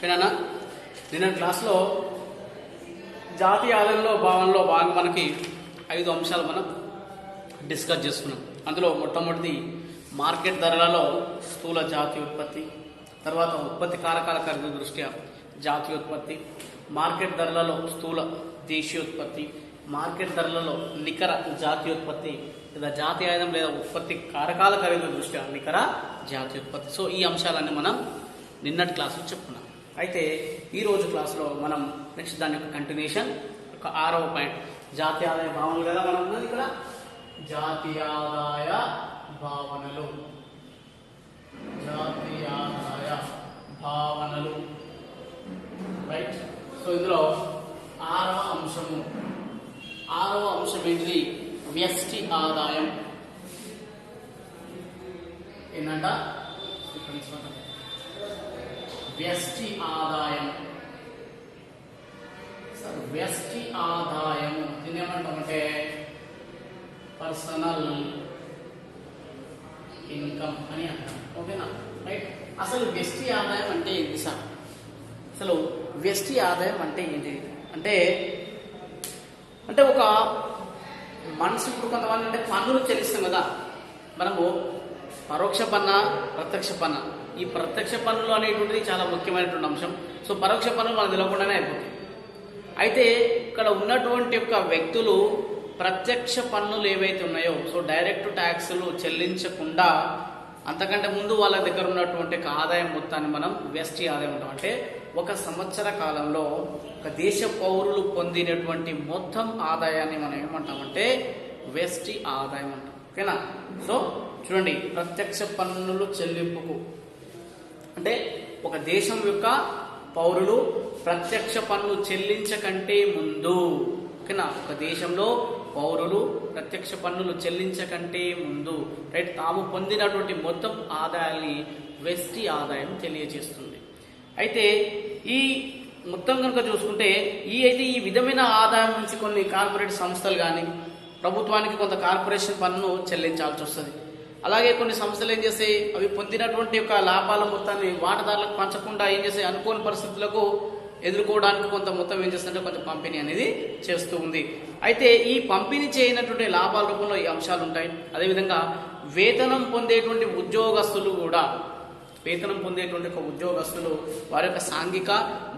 ఓకేనా? నిన్న క్లాస్లో జాతీయ ఆదాయంలో భావనలో భాగంగా మనకి 5 అంశాలు మనం డిస్కస్ చేసుకున్నాం. అందులో మొట్టమొదటిది మార్కెట్ ధరలలో స్థూల జాతీయ ఉత్పత్తి, తర్వాత ఉత్పత్తి కారకాల ఖరీదు దృష్ట్యా జాతీయ ఉత్పత్తి, మార్కెట్ ధరలలో స్థూల దేశీయోత్పత్తి, మార్కెట్ ధరలలో నికర జాతీయోత్పత్తి లేదా జాతీయ ఆదాయం లేదా ఉత్పత్తి కారకాల ఖరీదు దృష్ట్యా నికర జాతీయోత్పత్తి. సో ఈ అంశాలన్నీ మనం నిన్నటి క్లాసులో చెప్పుకున్నాం. అయితే ఈరోజు క్లాసులో మనం నెక్స్ట్ దాని యొక్క కంటిన్యూషన్, ఒక 6వ పాయింట్ జాతీయ ఆదాయ భావనలు కదా మనం ఉన్నది ఇక్కడ. జాతీయ ఆదాయ భావనలు, జాతీయ ఆదాయ భావనలు, రైట్. సో ఇందులో 6వ అంశము, 6వ అంశం ఏంటిది? వ్యష్టి ఆదాయం. ఏంటంట? వ్యష్టి ఆదాయం. వ్యష్టి ఆదాయం దీన్ని ఏమంటామంటే పర్సనల్ ఇన్కమ్ అని అంటాం. ఓకేనా? రైట్. అసలు వ్యష్టి ఆదాయం అంటే ఏంటి సార్? అసలు వ్యష్టి ఆదాయం అంటే ఏంటి అంటే ఒక మనిషి ఇప్పుడు కొంతమంది అంటే పన్నులు చెల్లిస్తాం కదా మనము, పరోక్ష పన్ను, ప్రత్యక్ష పన్ను. ఈ ప్రత్యక్ష పన్నులు అనేటువంటిది చాలా ముఖ్యమైనటువంటి అంశం. సో పరోక్ష పన్నులు మనకు తెలియకుండానే అయిపోతాయి. అయితే ఇక్కడ ఉన్నటువంటి యొక్క వ్యక్తులు ప్రత్యక్ష పన్నులు ఏవైతే ఉన్నాయో, సో డైరెక్ట్ ట్యాక్సులు చెల్లించకుండా అంతకంటే ముందు వాళ్ళ దగ్గర ఉన్నటువంటి ఆదాయం మొత్తాన్ని మనం వ్యష్టి ఆదాయం అంటాం. అంటే ఒక సంవత్సర కాలంలో ఒక దేశ పౌరులు పొందినటువంటి మొత్తం ఆదాయాన్ని మనం ఏమంటామంటే వ్యష్టి ఆదాయం అంటాం. ఓకేనా? సో చూడండి, ప్రత్యక్ష పన్నులు చెల్లింపుకు అంటే ఒక దేశం యొక్క పౌరులు ప్రత్యక్ష పన్ను చెల్లించకంటే ముందు, ఓకేనా, ఒక దేశంలో పౌరులు ప్రత్యక్ష పన్నులు చెల్లించకంటే ముందు రైట్ తాము పొందినటువంటి మొత్తం ఆదాయాన్ని వ్యష్టి ఆదాయం తెలియజేస్తుంది. అయితే ఈ మొత్తం కనుక చూసుకుంటే ఈ విధమైన ఆదాయం నుంచి కొన్ని కార్పొరేట్ సంస్థలు కానీ ప్రభుత్వానికి కొంత కార్పొరేషన్ పన్నును చెల్లించాల్సి వస్తుంది. అలాగే కొన్ని సంస్థలు ఏం చేస్తాయి, అవి పొందినటువంటి యొక్క లాభాల మొత్తాన్ని వాటాదారులకు పంచకుండా ఏం చేస్తాయి, అనుకోని పరిస్థితులకు ఎదుర్కోవడానికి కొంత మొత్తం ఏం చేస్తుంటే కొంచెం పంపిణీ అనేది చేస్తూ ఉంది. అయితే ఈ పంపిణీ చేయనటువంటి లాభాల రూపంలో ఈ అంశాలు ఉంటాయి. అదేవిధంగా వేతనం పొందేటువంటి ఉద్యోగస్తులు కూడా, వేతనం పొందేటువంటి ఒక ఉద్యోగస్తులు వారి యొక్క సాంఘిక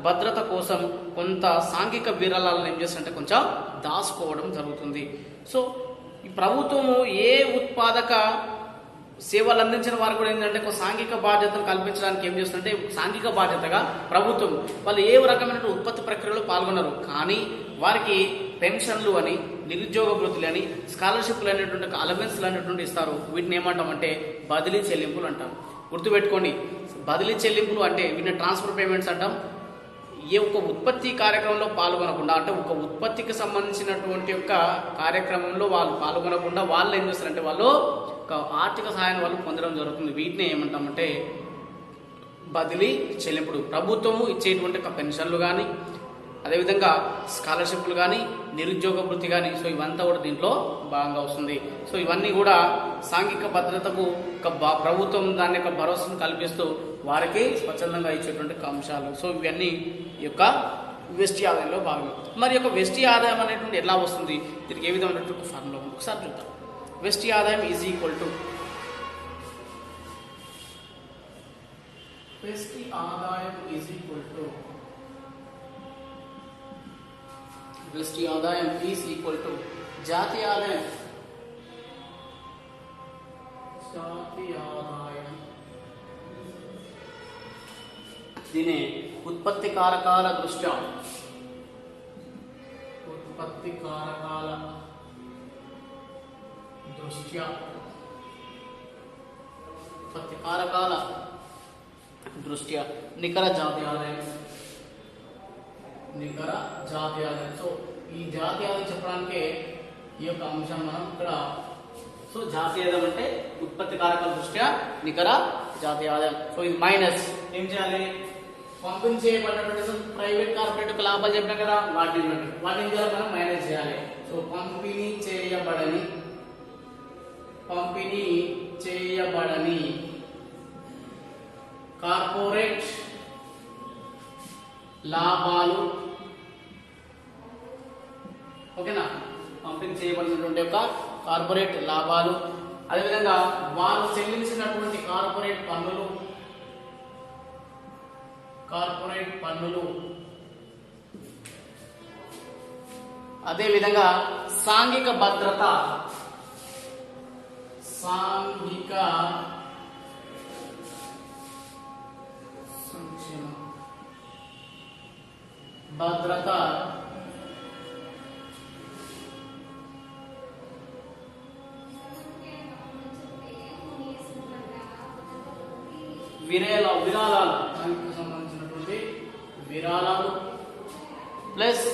భద్రత కోసం కొంత సాంఘిక విరాళాలను ఏం చేస్తుంటే కొంచెం దాచుకోవడం జరుగుతుంది. సో ఈ ప్రభుత్వము ఏ ఉత్పాదక సేవలు అందించిన వారు కూడా ఏంటంటే ఒక సాంఘిక బాధ్యతను కల్పించడానికి ఏం చేస్తుంటే సాంఘిక బాధ్యతగా ప్రభుత్వం వాళ్ళు ఏ రకమైన ఉత్పత్తి ప్రక్రియలో పాల్గొన్నారు, కానీ వారికి పెన్షన్లు అని, నిరుద్యోగ వృత్తులు అని, స్కాలర్షిప్లు అనేటువంటి అలవెన్స్లు అనేటువంటి ఇస్తారు. వీటిని ఏమంటామంటే బదిలీ చెల్లింపులు అంటాం. గుర్తుపెట్టుకోండి, బదిలీ చెల్లింపులు అంటే వీటిని ట్రాన్స్ఫర్ పేమెంట్స్ అంటాం. ఏ ఒక ఉత్పత్తి కార్యక్రమంలో పాల్గొనకుండా, అంటే ఒక ఉత్పత్తికి సంబంధించినటువంటి యొక్క కార్యక్రమంలో వాళ్ళు పాల్గొనకుండా వాళ్ళు ఏం చేస్తారంటే వాళ్ళు ఒక ఆర్థిక సహాయం వాళ్ళు పొందడం జరుగుతుంది. వీటిని ఏమంటామంటే బదిలీ చెల్లింపుడు. ప్రభుత్వము ఇచ్చేటువంటి ఒక పెన్షన్లు కానీ, అదేవిధంగా స్కాలర్షిప్లు కానీ, నిరుద్యోగ వృత్తి కానీ, సో ఇవంతా కూడా దీంట్లో భాగంగా వస్తుంది. సో ఇవన్నీ కూడా సాంఘిక భద్రతకు ప్రభుత్వం దాని యొక్క భరోసాను కల్పిస్తూ వారికి స్వచ్ఛందంగా ఇచ్చేటువంటి అంశాలు. సో ఇవన్నీ యొక్క వ్యష్టి ఆదాయంలో భాగం. మరి యొక్క వ్యష్టి ఆదాయం అనేటువంటి ఎలా వస్తుంది, దీనికి ఏ విధమైనటువంటి ఫార్ములా ఉంది ఒకసారి చూద్దాం. వ్యష్టి ఆదాయం ఈజ్ ఈక్వల్ టు, వ్యష్టి ఆదాయం ఈజ్ ఈక్వల్ టు, వ్యష్టి ఆదాయం ఈజ్ ఈక్వల్ టు జాతీయ ఆదాయం, జాతీయ ఆదాయం దీని ఉత్పత్తి కారకాల దృష్ట్యా, ఉత్పత్తి కారకాల దృష్ట్యా, ఉత్పత్తి కారకాల దృష్ట్యా నికర జాతీయ ఆదాయం, నికర జాతీయ ఆదాయం. సో ఈ జాతీయ ఆదాయం చెప్పడానికి ఈ యొక్క అంశం మనం ఇక్కడ, సో జాతీయ ఆదాయం అంటే ఉత్పత్తి కారకాల దృష్ట్యా నికర జాతీయ ఆదాయం. సో ఇది మైనస్ ఏం చేయాలి, పంపిణీ చేయబడినటువంటి ప్రైవేట్ కార్పొరేట్ లాభాలు చెప్పాం కదా, వాటిని ఏం చేయాలి మనం మైనస్ చేయాలి. సో పంపిణీ చేయబడని కార్పొరేట్ లాభాలు, ఓకేనా, పంపిణీ చేయబడినటువంటి యొక్క కార్పొరేట్ లాభాలు, అదేవిధంగా వారు చెల్లించినటువంటి కార్పొరేట్ పన్నులు, అదేవిధంగా సాంఘిక భద్రత, సంక్షేమ భద్రత, విరాళాలు, దానికి సంబంధించినటువంటి విరాళాలు ప్లస్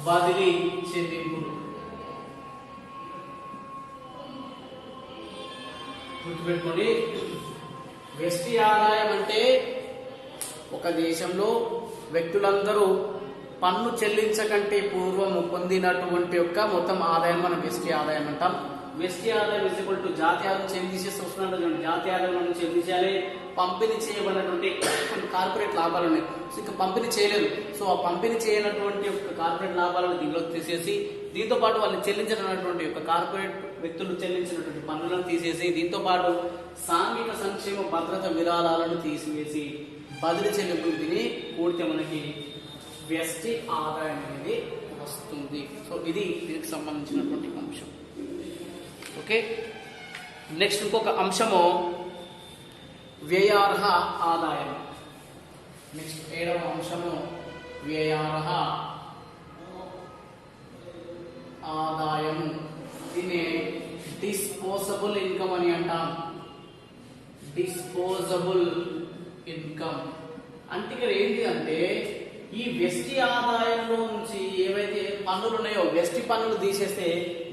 బదిలీ చెల్లింపులు. గుర్తుపెట్టుకోండి, వ్యష్టి ఆదాయం అంటే ఒక దేశంలో వ్యక్తులందరూ పన్ను చెల్లించకంటే పూర్వం పొందినటువంటి యొక్క మొత్తం ఆదాయం మనం వ్యష్టి ఆదాయం అంటాం. వ్యష్టి ఆదాయం ఇస్ ఈక్వల్ టు జాతీయ ఆదాయం చెల్లించేసి వస్తున్నట్టు జాతీయ ఆదాయం మనం చెల్లించాలి. పంపిణీ చేయబడినటువంటి కొన్ని కార్పొరేట్ లాభాలు ఉన్నాయి, సో ఇంకా పంపిణీ చేయలేదు. సో ఆ పంపిణీ చేయనటువంటి యొక్క కార్పొరేట్ లాభాలను దీనిలో తీసేసి, దీంతో పాటు వాళ్ళు చెల్లించినటువంటి యొక్క కార్పొరేట్ వ్యక్తులు చెల్లించినటువంటి పన్నులను తీసేసి, దీంతో పాటు సాంఘిక సంక్షేమ భద్రత విరాళాలను తీసివేసి బదిలీ చెల్లింపులు తిని కూడితే మనకి వ్యష్టి ఆదాయం అనేది వస్తుంది. సో ఇది దీనికి సంబంధించినటువంటి అంశం. ఓకే, నెక్స్ట్ ఇంకొక అంశము వ్యయార్హ ఆదాయం. నెక్స్ట్ 7వ అంశము వ్యయార్హ ఆదాయం. దీన్ని డిస్పోజబుల్ ఇన్కమ్ అని అంటాం. డిస్పోజబుల్ ఇన్కమ్ అంటే ఇక్కడ ఏంటి అంటే ఈ వ్యష్టి ఆదాయంలో నుంచి ఏవైతే పన్నులు ఉన్నాయో వ్యష్టి పన్నులు తీసేస్తే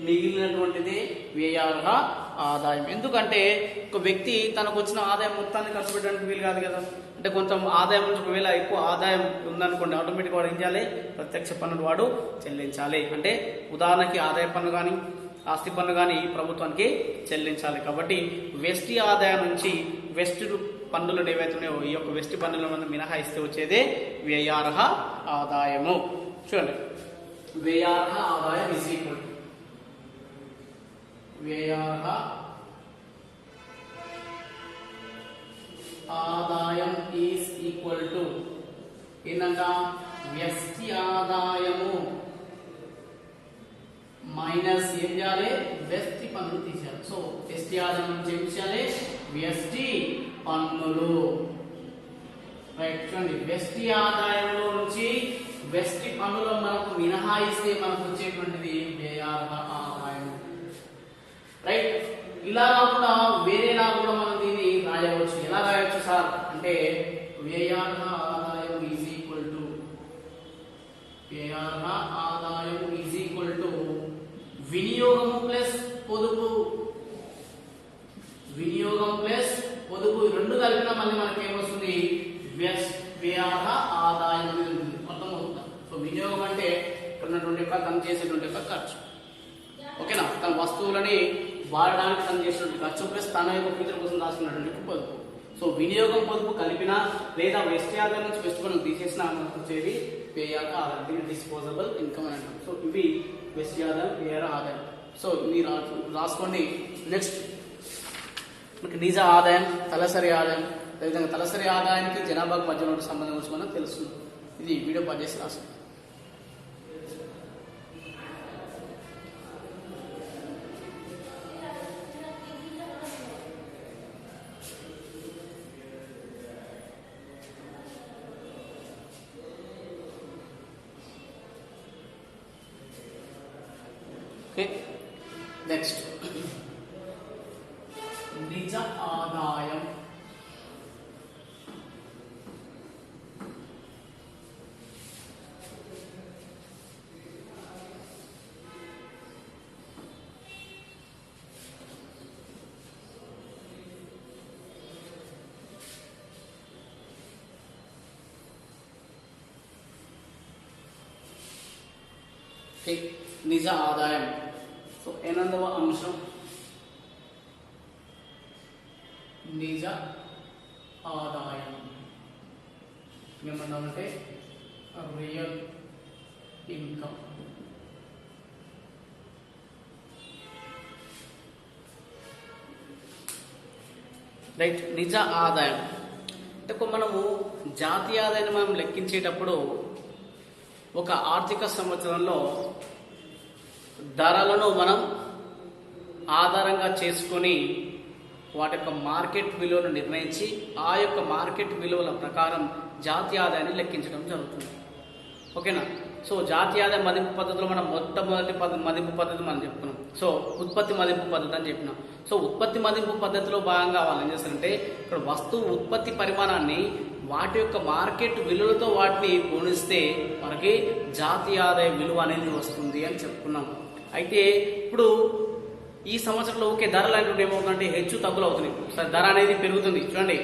మిగిలినటువంటిది వ్యయార్హ ఆదాయం. ఎందుకంటే ఒక వ్యక్తి తనకు వచ్చిన ఆదాయం మొత్తాన్ని ఖర్చు పెట్టడానికి వీలు కాదు కదా. అంటే కొంత ఆదాయం నుంచి ఒకవేళ ఎక్కువ ఆదాయం ఉందనుకోండి, ఆటోమేటిక్గా వాడు ఏం చేయాలి, ప్రత్యక్ష పన్నులు వాడు చెల్లించాలి. అంటే ఉదాహరణకి ఆదాయ పన్ను కానీ ఆస్తి పన్ను కానీ ప్రభుత్వానికి చెల్లించాలి. కాబట్టి వ్యష్టి ఆదాయం నుంచి వ్యష్టి పన్నులు ఏవైతే ఉన్నాయో ఈ యొక్క వ్యష్టి పన్నులను మనం మినహాయిస్తే వచ్చేదే వ్యయార్హ ఆదాయము. చూడండి, వ్యయార్హ ఆదాయం ఈజ్ ఈక్వల్ టు వ్యయార్హ ఆదాయం ఈజ్ ఈక్వల్ టు ఏంటంట, వ్యష్టి ఆదాయము మైనస్ ఏం చేయాలి, వ్యష్టి పన్నులు తీసేయాలి. సో వ్యష్టి ఆదాయం నుంచి ఏం చేయాలి, వ్యష్టి పన్నులు. రైట్, చూడండి, వ్యష్టి ఆదాయంలో నుంచి వ్యష్టి పన్నులు మనకు మినహాయిస్తే మనకు వచ్చేటువంటిది వ్యయార్హ ఆదాయం. రైట్, ఇలా కాకుండా వేరేలా కూడా మనం దీన్ని రాయవచ్చు. ఎలా రాయవచ్చు సార్ అంటే వ్యయార్హ ఆదాయం ఈజ్ ఈక్వల్ టు వ్యయార్హ ఆదాయం ఈజ్ ఈక్వల్ టు వినియోగము ప్లస్ పొదుపు. వినియోగం ప్లస్ పొదుపు రెండు కలిపినా మళ్ళీ మనకి ఏమొస్తుంది, వ్యయార్హ ఆదాయం మొత్తం అవుతుంది. సో వినియోగం అంటే ఉన్నటువంటి యొక్క తను చేసేటువంటి యొక్క ఖర్చు, ఓకేనా, తన వస్తువులని వాడడానికి తను చేసినటువంటి ఖర్చు ప్లస్ తన యొక్క ఫ్యూచర్ కోసం దాచుకున్నటువంటి పొదుపు. సో వినియోగం పొదుపు కలిపినా లేదా వ్యష్టి ఆదాయం నుంచి వ్యష్టి పన్ను తీసేసినా మనకు వచ్చేది వ్యయార్హ ఆదాయం, డిస్పోజబుల్ ఇన్కమ్ అని అంటాం. సో ఇవి వ్యష్టి ఆదాయం, వ్యయార్హ ఆదాయం. సో మీరు రాసుకోండి. నెక్స్ట్ మనకి నిజ ఆదాయం, తలసరి ఆదాయం. అదేవిధంగా తలసరి ఆదాయానికి జనాభాకు మధ్య ఉన్న సంబంధం గురించి మనం తెలుస్తుంది. ఇది వీడియో పాజ్ చేసి రాసుకోండి. ఓకే, నెక్స్ట్ నిజ ఆదాయం. నిజ ఆదాయం. సో 8వ అంశం నిజ ఆదాయం. ఏమన్నామంటే రియల్ ఇన్కమ్. రైట్. నిజ ఆదాయం అంటే మనము జాతీయ ఆదాయాన్ని మనం లెక్కించేటప్పుడు ఒక ఆర్థిక సంవత్సరంలో ధరలను మనం ఆధారంగా చేసుకొని వాటి యొక్క మార్కెట్ విలువను నిర్ణయించి ఆ యొక్క మార్కెట్ విలువల ప్రకారం జాతీయ ఆదాయాన్ని లెక్కించడం జరుగుతుంది. ఓకేనా? సో జాతీయ ఆదాయ మదింపు పద్ధతిలో మనం మొట్టమొదటి మదింపు పద్ధతి మనం చెప్పుకున్నాం. సో ఉత్పత్తి మదింపు పద్ధతి అని చెప్పినాం. సో ఉత్పత్తి మదింపు పద్ధతిలో భాగంగా వాళ్ళు ఏం చేస్తారంటే ఇక్కడ వస్తువు ఉత్పత్తి పరిమాణాన్ని వాటి యొక్క మార్కెట్ విలువలతో వాటిని గుణిస్తే మనకి జాతీయ ఆదాయ విలువ అనేది వస్తుంది అని చెప్పుకున్నాం. అయితే ఇప్పుడు ఈ సంవత్సరంలో ఓకే ధరలు అనేటువంటి ఏమవుతుందంటే హెచ్చు తగ్గులు అవుతుంది. సరే, ధర అనేది పెరుగుతుంది. చూడండి,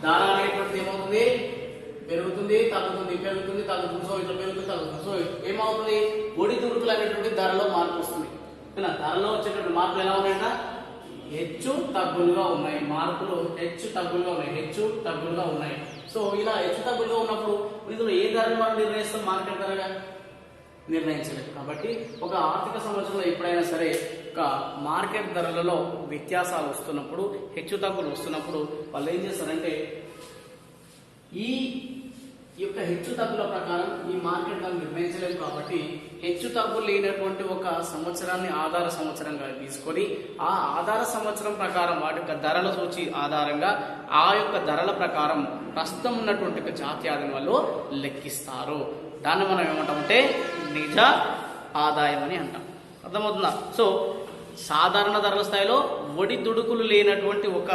ధర అనేటువంటిది ఏమవుతుంది? పెరుగుతుంది, తగ్గుతుంది, పెరుగుతుంది, తగ్గుతుంది. సో ఇట్లా పెరుగుతుంది, తగ్గుతుంది. సో ఏమవుతుంది? ఒడిదుడుకులు అనేటువంటి ధరలో మార్పు వస్తుంది. ధరలో వచ్చేటువంటి మార్పులు ఎలా ఉన్నాయంట? హెచ్చు తగ్గులుగా ఉన్నాయి. మార్పులు హెచ్చు తగ్గులుగా ఉన్నాయి, హెచ్చు తగ్గులుగా ఉన్నాయి. సో ఇలా హెచ్చు తగ్గులుగా ఉన్నప్పుడు ఇందులో ఏ ధరను మనం నిర్ణయిస్తాం? మార్కెట్ ధరగా నిర్ణయించలేదు. కాబట్టి ఒక ఆర్థిక సంవత్సరంలో ఎప్పుడైనా సరే ఒక మార్కెట్ ధరలలో వ్యత్యాసాలు వస్తున్నప్పుడు, హెచ్చు తగ్గులు వస్తున్నప్పుడు వాళ్ళు ఏం చేస్తారంటే ఈ యొక్క హెచ్చు తగ్గుల ప్రకారం ఈ మార్కెట్ ధరలు నిర్ణయించలేము. కాబట్టి హెచ్చు తగ్గులు లేనటువంటి ఒక సంవత్సరాన్ని ఆధార సంవత్సరంగా తీసుకొని ఆ ఆధార సంవత్సరం ప్రకారం వాటి యొక్క ధరల సూచి ఆధారంగా ఆ యొక్క ధరల ప్రకారం ప్రస్తుతం ఉన్నటువంటి జాతీయ ఆదాయం వాళ్ళు లెక్కిస్తారు. దాన్ని మనం ఏమంటామంటే నిజ ఆదాయం అని అంటాం. అర్థమవుతుందా? సో సాధారణ ధరల స్థాయిలో ఒడిదుడుకులు లేనటువంటి ఒక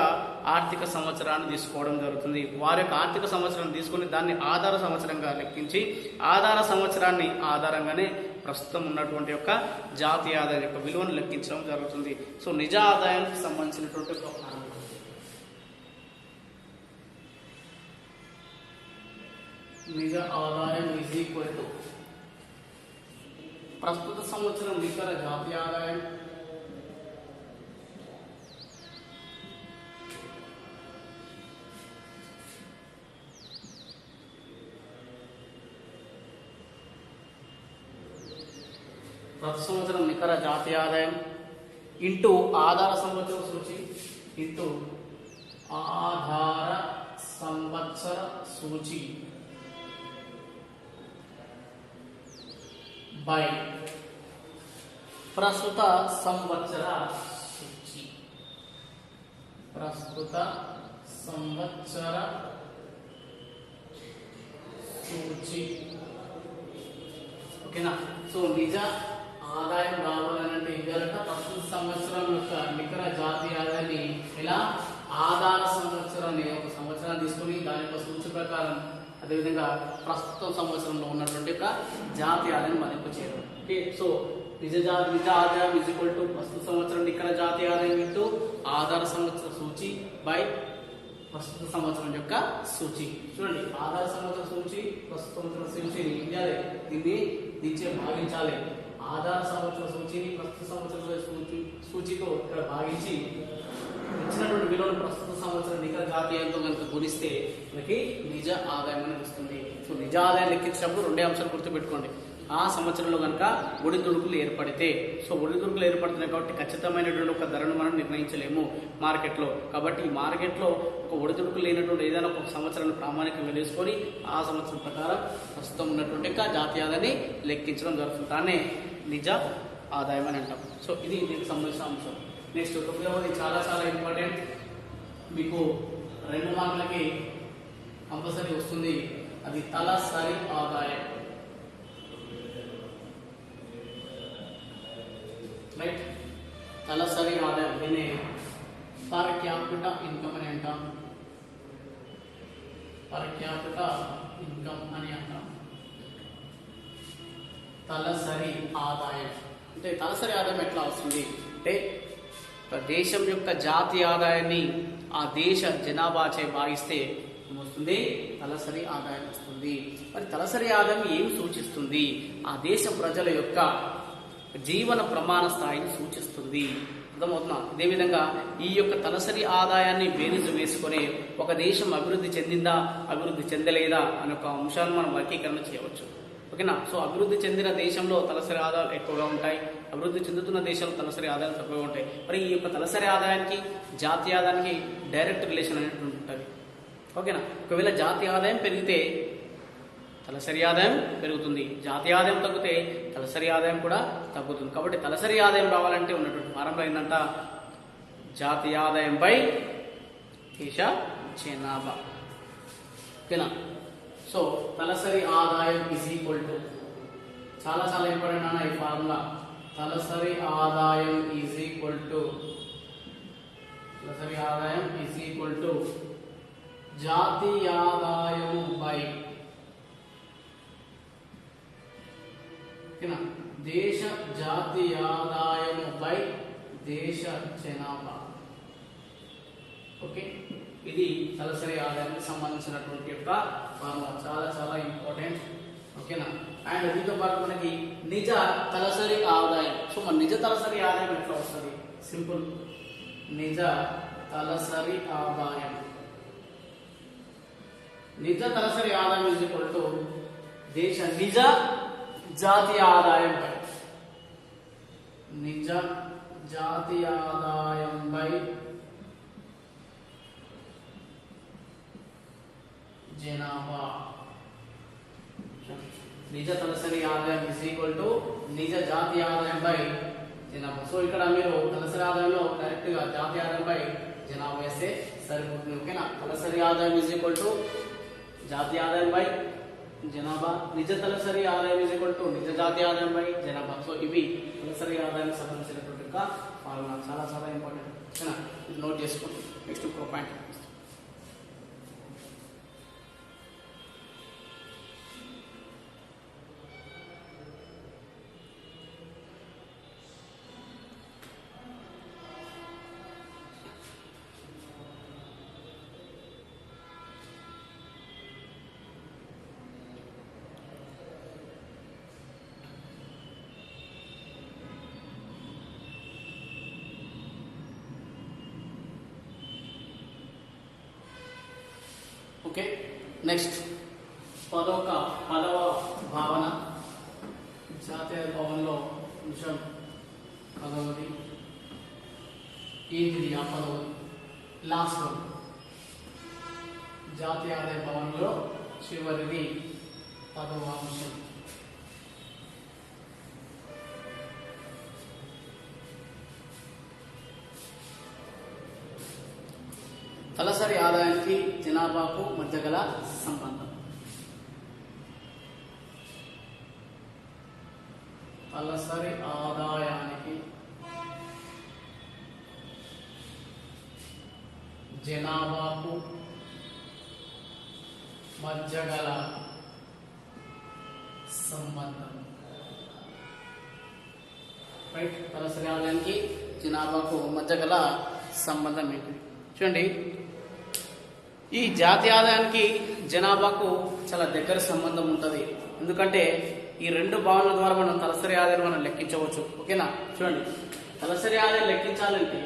ఆర్థిక సంవత్సరాన్ని తీసుకోవడం జరుగుతుంది. వారి యొక్క ఆర్థిక సంవత్సరాన్ని తీసుకుని దాన్ని ఆధార సంవత్సరంగా లెక్కించి ఆధార సంవత్సరాన్ని ఆధారంగానే ప్రస్తుతం ఉన్నటువంటి యొక్క జాతీయ ఆదాయం యొక్క విలువను లెక్కించడం జరుగుతుంది. సో నిజ ఆదాయానికి సంబంధించినటువంటి ఒక నిజ ఆదాయం ఈజ్ ఈక్వల్ టు ప్రస్తుత సంవత్సరం నికర జాతీయ ఆదాయం ప్రతి సంవత్సరం నికర జాతీయ ఆదాయం ఇంటూ ఆధార సంవత్సరం సూచి ఇంటూ ఆధార సంవత్సర సూచి బై ప్రస్తుత సంవత్సర సూచి. ప్రస్తుత సంవత్సర సూచి. ఓకేనా? సో నిజ ఆదాయం రావాలంటే ఇదంట ప్రస్తుత సంవత్సరం యొక్క నికర జాతీయ ఆదాయాన్ని ఇలా ఆధార సంవత్సరాన్ని ఒక సంవత్సరాన్ని తీసుకుని దాని యొక్క సూచి ప్రకారం అదేవిధంగా ప్రస్తుత సంవత్సరంలో ఉన్నటువంటి ఒక జాతీయ ఆదాయాన్ని మదింపు చేయడం. ఓకే, సో నిజ ఆదాయం ఈజ్ ఈక్వల్ టు ప్రస్తుత సంవత్సరం నికర జాతీయ ఆదాయం ఇంటూ ఆధార సంవత్సర సూచి బై ప్రస్తుత సంవత్సరం యొక్క సూచి. చూడండి, ఆధార సంవత్సర సూచి ప్రస్తుత సంవత్సరం సూచిని దీన్ని దించే భావించాలి. ఆధార సంవత్సర సూచిని ప్రస్తుత సంవత్సరం సూచితో ఇక్కడ భావించి ఇచ్చినటువంటి విలువను ప్రస్తుత సంవత్సరం నికర జాతీయంతో కనుక గుణిస్తే మనకి నిజ ఆదాయం అని వస్తుంది. సో నిజ ఆదాయం లెక్కించినప్పుడు రెండే అంశాలు గుర్తుపెట్టుకోండి. ఆ సంవత్సరంలో కనుక ఒడిదుడుకులు ఏర్పడితే, సో ఒడిదుడుకులు ఏర్పడుతున్నాయి కాబట్టి ఖచ్చితమైనటువంటి ఒక ధరను మనం నిర్ణయించలేము మార్కెట్లో. కాబట్టి ఈ మార్కెట్లో ఒక ఒడిదుడుకులు లేనటువంటి ఏదైనా ఒక సంవత్సరాన్ని ప్రామాణికంగా వేసుకొని ఆ సంవత్సరం ప్రకారం ప్రస్తుతం ఉన్నటువంటి జాతీయ ఆదాయాన్ని లెక్కించడం జరుగుతుంది. దాన్నే నిజ ఆదాయం అని అంటాం. సో ఇది దీనికి సంబంధించిన అంశం. నెక్స్ట్ తొమ్మిదవది చాలా చాలా ఇంపార్టెంట్, మీకు 2 మార్కులకి కంపల్సరీ వస్తుంది. అది తలసరి ఆదాయం. రైట్, తలసరి ఆదాయం దీన్ని పర్ క్యాపిటా ఇన్కమ్ అని అంటాం. పర్ క్యాపిటా ఇన్కమ్ అని అంటాం. తలసరి ఆదాయం అంటే తలసరి ఆదాయం ఎట్లా వస్తుంది అంటే దేశం యొక్క జాతీయ ఆదాయాన్ని ఆ దేశ జనాభాచే భాగిస్తే వస్తుంది తలసరి ఆదాయం వస్తుంది. మరి తలసరి ఆదాయం ఏం సూచిస్తుంది? ఆ దేశ ప్రజల యొక్క జీవన ప్రమాణ స్థాయిని సూచిస్తుంది. అర్థమవుతున్నా. అదేవిధంగా ఈ యొక్క తలసరి ఆదాయాన్ని బేరీజు వేసుకొని ఒక దేశం అభివృద్ధి చెందిందా అభివృద్ధి చెందలేదా అనే ఒక అంశాన్ని మనం వర్గీకరణ చేయవచ్చు. ఓకేనా. సో అభివృద్ధి చెందిన దేశంలో తలసరి ఆదాయాలు ఎక్కువగా ఉంటాయి, అభివృద్ధి చెందుతున్న దేశంలో తలసరి ఆదాయాలు తక్కువగా ఉంటాయి. మరి ఈ యొక్క తలసరి ఆదాయానికి జాతీయ ఆదాయానికి డైరెక్ట్ రిలేషన్ అనేటువంటి ఉంటుంది. ఓకేనా. ఒకవేళ జాతీయ ఆదాయం పెరిగితే తలసరి ఆదాయం పెరుగుతుంది, జాతీయ ఆదాయం తగ్గితే తలసరి ఆదాయం కూడా తగ్గుతుంది. కాబట్టి తలసరి ఆదాయం రావాలంటే ఉన్నటువంటి ఫార్ములా ఏంటంట, జాతీయ ఆదాయంపై దేశ జనాభా. ఓకేనా. సో తలసరి ఆదాయం ఈజ్ ఈక్వల్ టు, చాలా చాలా ఇంపార్టెంట్ అన్న ఈ ఫార్ములా. తలసరి ఆదాయం ఈజ్ ఈక్వల్ టు, తలసరి ఆదాయం ఈజ్ ఈక్వల్ టు జాతీయ ఆదాయం బై దేశ జాతీయ ఆదాయం బై దేశ జనాభా. ఓకే, ఇది తలసరి ఆదాయానికి సంబంధించినటువంటి యొక్క ఫార్ములా, చాలా చాలా ఇంపార్టెంట్. ఓకేనా. అండ్ దీంతో పాటు మనకి నిజ తలసరి ఆదాయం. సో మన నిజ తలసరి ఆదాయం ఎట్లా వస్తుంది? సింపుల్, నిజ తలసరి ఆదాయం, నిజ తలసరి ఆదాయం ఈజ్ ఈక్వల్ టు దేశ నిజ జాతీయ ఆదాయం బై నిజ జాతీయ ఆదాయం బై జనాభా. నిజ తలసరి ఆదాయం ఇస్ ఈక్వల్ టు నిజ జాతీయ ఆదాయం బై జనాభా. సో ఇక్కడ మీరు తలసరి ఆదాయంలో డైరెక్ట్ గా జాతీయ ఆదాయం బై జనాభా వేస్తే సరిపోతుంది. ఓకేనా. తలసరి ఆదాయం ఇస్ ఈక్వల్ టు జాతీయ ఆదాయం బై జనాభా, నిజ తలసరి ఆదాయం ఇస్ ఈక్వల్ టు నిజ జాతీయ ఆదాయం బై జనాభా. సో ఇవి తలసరి ఆదాయానికి సంబంధించినటువంటి ఫార్ములా, చాలా చాలా ఇంపార్టెంట్. ఓకేనా. ఇది నోట్ చేసుకోండి. నెక్స్ట్ ఇంకో పాయింట్. ఓకే, నెక్స్ట్ పదవ భావన, జాతీయ భావనలో అంశం పదవది. ఏంటిది ఆ పదవది? లాస్ట్ వన్, జాతీయ ఆదాయ భావనలో చివరిది పదవ అంశం. తలసరి ఆదాయానికి జనాభాకు మధ్య గల సంబంధం. తలసరి ఆదాయానికి జనాభాకు మధ్య గల సంబంధం. రైట్. తలసరి ఆదాయానికి జనాభాకు మధ్య గల సంబంధం ఏంటి చూడండి. ఈ జాతీయ ఆదాయానికి జనాభాకు చాలా దగ్గర సంబంధం ఉంటుంది. ఎందుకంటే ఈ రెండు భావనల ద్వారా మనం తలసరి ఆదాయాన్ని మనం లెక్కించవచ్చు. ఓకేనా. చూడండి, తలసరి ఆదాయం లెక్కించాలంటే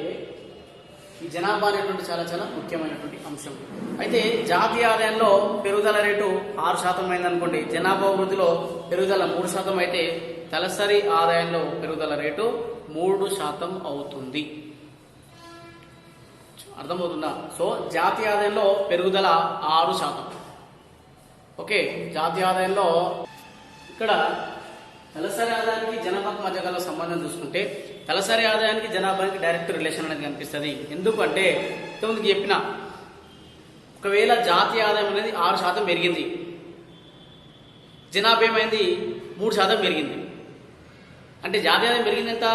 ఈ జనాభా అనేటువంటి చాలా చాలా ముఖ్యమైనటువంటి అంశం. అయితే జాతీయ ఆదాయంలో పెరుగుదల రేటు 6% అయిందనుకోండి, జనాభా వృద్ధిలో పెరుగుదల 3% అయితే తలసరి ఆదాయంలో పెరుగుదల రేటు 3% అవుతుంది. అర్థమవుతుందా? సో జాతీయ ఆదాయంలో పెరుగుదల 6%. ఓకే, జాతీయ ఆదాయంలో ఇక్కడ తలసరి ఆదాయానికి జనాభాకు మధ్య గల సంబంధం చూసుకుంటే తలసరి ఆదాయానికి జనాభాకి డైరెక్ట్ రిలేషన్ అనేది కనిపిస్తుంది. ఎందుకంటే ఇంతకుముందుకు చెప్పిన, ఒకవేళ జాతీయ ఆదాయం అనేది 6% పెరిగింది, జనాభా ఏమైంది 3% పెరిగింది. అంటే జాతీయ ఆదాయం పెరిగింది ఎంత?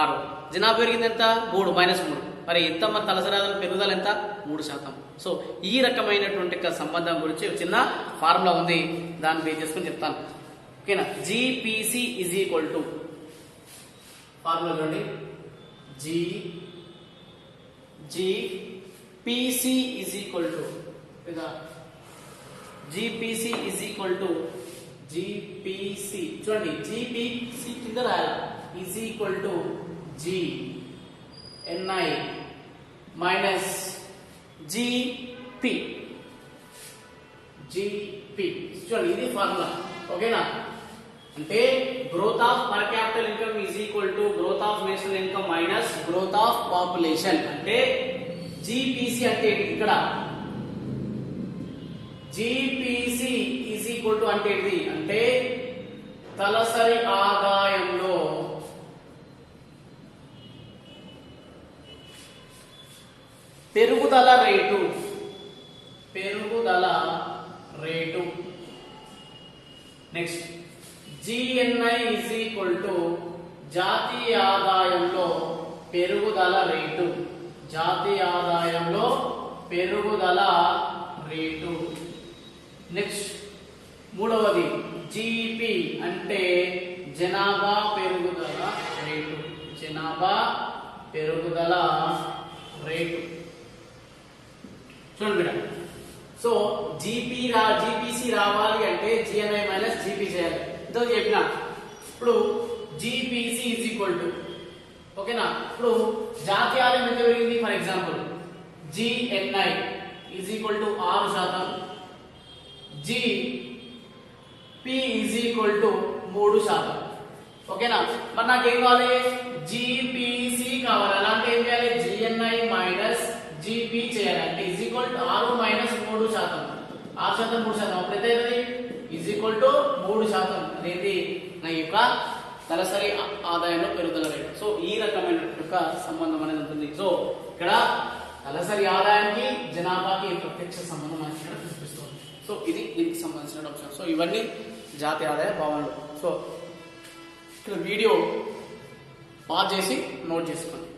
6, జనాభా పెరిగింది ఎంత? 3 -3. మరి ఎంత? మన తలసరి ఆదాయం పెరుగుదల ఎంత? 3%. సో ఈ రకమైనటువంటి సంబంధం గురించి చిన్న ఫార్ములా ఉంది, దాన్ని బేస్ చేసుకుని చెప్తాను. ఓకేనా. GPC is equal to, formula చూడండి, GPC is equal to, GPC is equal to GPC చూడండి, జీపీసీ కింద రాయాలి, is equal to G NI minus GP. చూడండి ఇది ఫార్ములా. ఓకేనా? అంటే growth of per capital income is equal to growth of national income minus growth of population. అంటే GPC అంటే ఏంటి? ఇక్కడ జిపిసి ఈజ్ ఈక్వల్ టు అంటే ఏంటి? అంటే తలసరి ఆదాయంలో పెరుగుదల rate. Next GNI is equal to జాతీయ ఆదాయంలో పెరుగుదల రేటు. నెక్స్ట్ మూడవది జిపి అంటే జనాభా పెరుగుదల రేటు. చూడండి బిడ్డ. సో జిపిసి రావాలి అంటే జిఎన్ఐ మైనస్ జిపి చేయాలి. ఇంతో చెప్పిన ఇప్పుడు జిపిసి ఈజ్ ఈక్వల్ టు, ఓకేనా, ఇప్పుడు జాతీయ ఆదాయం ఎంత పెరిగింది? For example GNI is equal to 6%, GP is equal to 3%. ఓకేనా? మరి నాకేం కావాలి? జిపిసి కావాలి. అలాంటి ఏం చేయాలి? జిఎన్ఐ మైనస్ జిపి చేయాలి. అంటే ఈజ్ ఈక్వల్ టు 6 మైనస్ 3%. 6% 3%. అప్పుడు ఎంత అవుతుంది? ఈజ్ ఈక్వల్ టు 3% అనేది నా యొక్క తలసరి ఆదాయంలో పెరుగుదల రేటు. సో ఈ రకమైన సంబంధం అనేది ఉంటుంది. సో ఇక్కడ తలసరి ఆదాయానికి జనాభాకి ప్రత్యక్ష సంబంధం మనకి ఇక్కడ చూపిస్తుంది. సో ఇది దీనికి సంబంధించిన అంశం. సో ఇవన్నీ జాతీయ ఆదాయ భావనలు. సో ఇక్కడ వీడియో పాజ్ చేసి నోట్ చేసుకోండి.